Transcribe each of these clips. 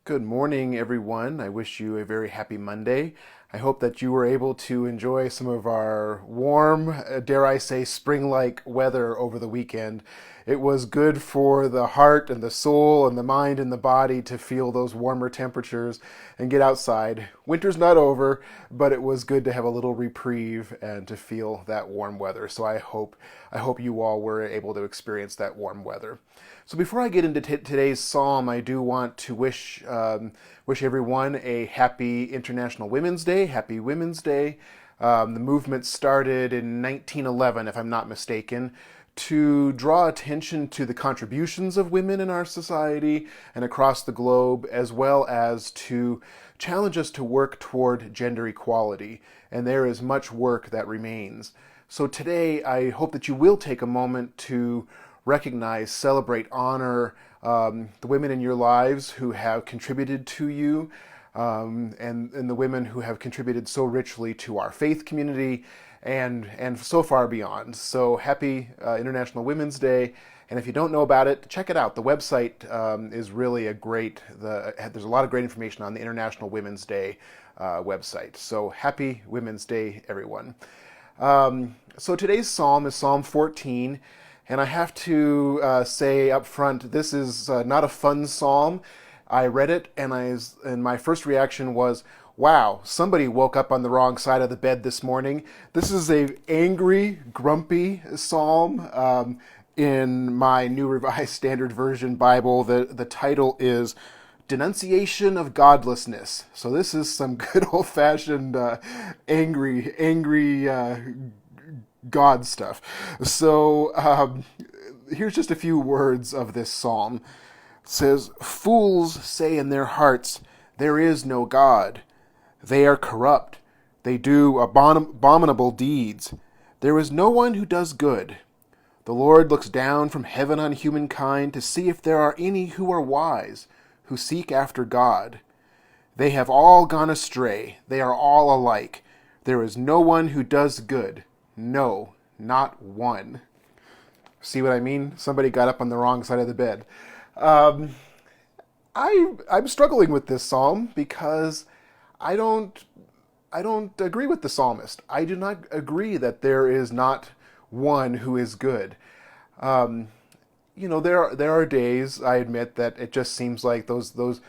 Good morning, everyone. I wish you a very happy Monday. I hope that you were able to enjoy some of our warm, dare I say, spring-like weather over the weekend. It was good for the heart and the soul and the mind and the body to feel those warmer temperatures and get outside. Winter's not over, but it was good to have a little reprieve and to feel that warm weather. So I hope you all were able to experience that warm weather. So before I get into today's psalm, I do want to wish everyone a happy International Women's Day. Happy Women's Day. The movement started in 1911, if I'm not mistaken, to draw attention to the contributions of women in our society and across the globe, as well as to challenge us to work toward gender equality. And there is much work that remains. So today, I hope that you will take a moment to recognize, celebrate, honor the women in your lives who have contributed to you, and the women who have contributed so richly to our faith community and so far beyond. So happy International Women's Day. And if you don't know about it, check it out. The website is really there's a lot of great information on the International Women's Day website. So happy Women's Day, everyone. So today's psalm is Psalm 14. And I have to say up front, this is not a fun psalm. I read it, and my first reaction was, wow, somebody woke up on the wrong side of the bed this morning. This is a angry, grumpy psalm. In my New Revised Standard Version Bible, the title is Denunciation of Godlessness. So this is some good old-fashioned angry God stuff. So here's just a few words of this psalm. It says, "Fools say in their hearts, there is no God. They are corrupt. They do abominable deeds. There is no one who does good. The Lord looks down from heaven on humankind to see if there are any who are wise, who seek after God. They have all gone astray. They are all alike. There is no one who does good. No, not one." See what I mean? Somebody got up on the wrong side of the bed. I'm struggling with this psalm because I don't agree with the psalmist. I do not agree that there is not one who is good. There are days, I admit, that it just seems like those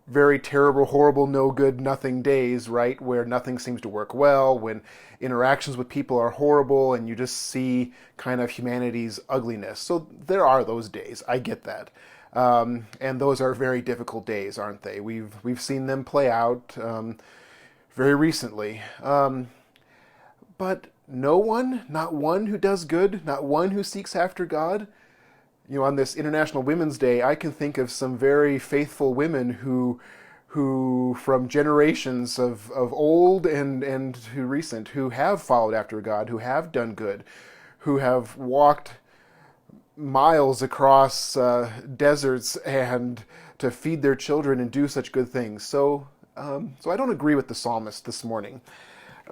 very terrible, horrible, no good, nothing days, right? Where nothing seems to work well, when interactions with people are horrible and you just see kind of humanity's ugliness. So there are those days. I get that. And those are very difficult days, aren't they? We've seen them play out very recently. But no one, not one who does good, not one who seeks after God. On this International Women's Day, I can think of some very faithful women who from generations of old and to recent, who have followed after God, who have done good, who have walked miles across deserts and to feed their children and do such good things. So I don't agree with the psalmist this morning.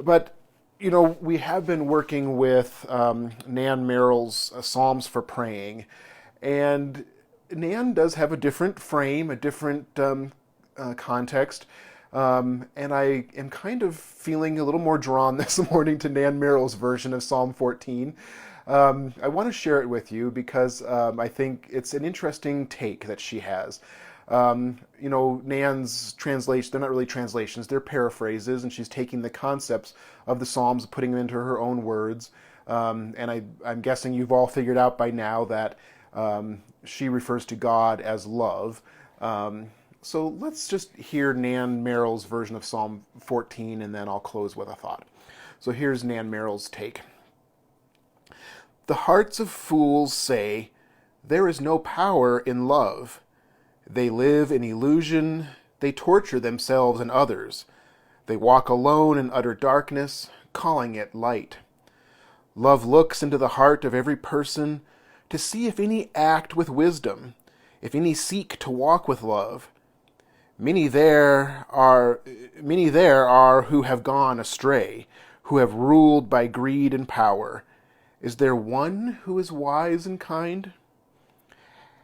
But we have been working with Nan Merrill's Psalms for Praying. And Nan does have a different frame, a different context. And I am kind of feeling a little more drawn this morning to Nan Merrill's version of Psalm 14. I want to share it with you because I think it's an interesting take that she has. Nan's translation, they're not really translations, they're paraphrases, and she's taking the concepts of the Psalms, putting them into her own words. And I'm guessing you've all figured out by now that she refers to God as love. So let's just hear Nan Merrill's version of Psalm 14, and then I'll close with a thought. So here's Nan Merrill's take. "The hearts of fools say, there is no power in love. They live in illusion. They torture themselves and others. They walk alone in utter darkness, calling it light. Love looks into the heart of every person to see if any act with wisdom, if any seek to walk with love. Many there are who have gone astray, who have ruled by greed and power. Is there one who is wise and kind?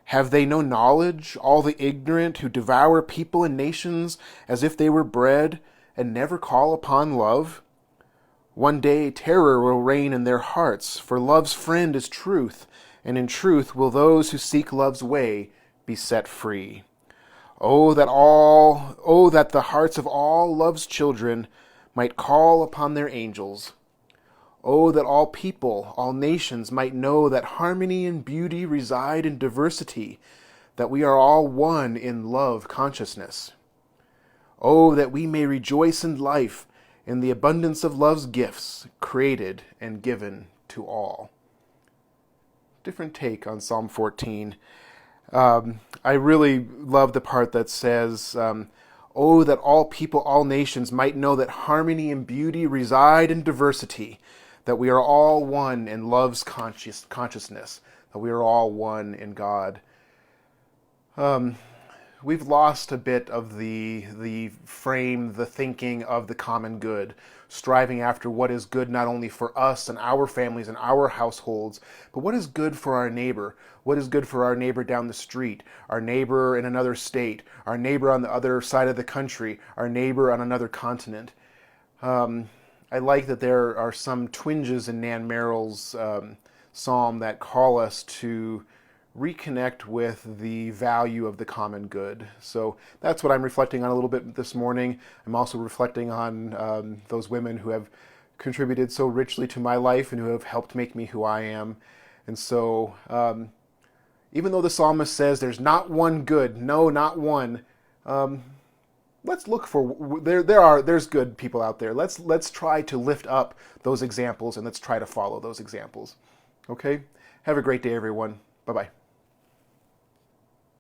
Have they no knowledge, all the ignorant who devour people and nations as if they were bread, and never call upon love? One day terror will reign in their hearts, for love's friend is truth, and in truth will those who seek love's way be set free. Oh, that the hearts of all love's children might call upon their angels. Oh, that all people, all nations might know that harmony and beauty reside in diversity, that we are all one in love consciousness. Oh, that we may rejoice in life, in the abundance of love's gifts, created and given to all. Different take on Psalm 14. I really love the part that says, oh, that all people, all nations might know that harmony and beauty reside in diversity, that we are all one in love's consciousness, that we are all one in God. We've lost a bit of the frame, the thinking of the common good, striving after what is good not only for us and our families and our households, but what is good for our neighbor, what is good for our neighbor down the street, our neighbor in another state, our neighbor on the other side of the country, our neighbor on another continent. I like that there are some twinges in Nan Merrill's psalm that call us to reconnect with the value of the common good. So that's what I'm reflecting on a little bit this morning. I'm also reflecting on those women who have contributed so richly to my life and who have helped make me who I am. And so even though the psalmist says there's not one good, no, not one, let's look for, there's good people out there. Let's try to lift up those examples and let's try to follow those examples. Okay? Have a great day, everyone. Bye-bye.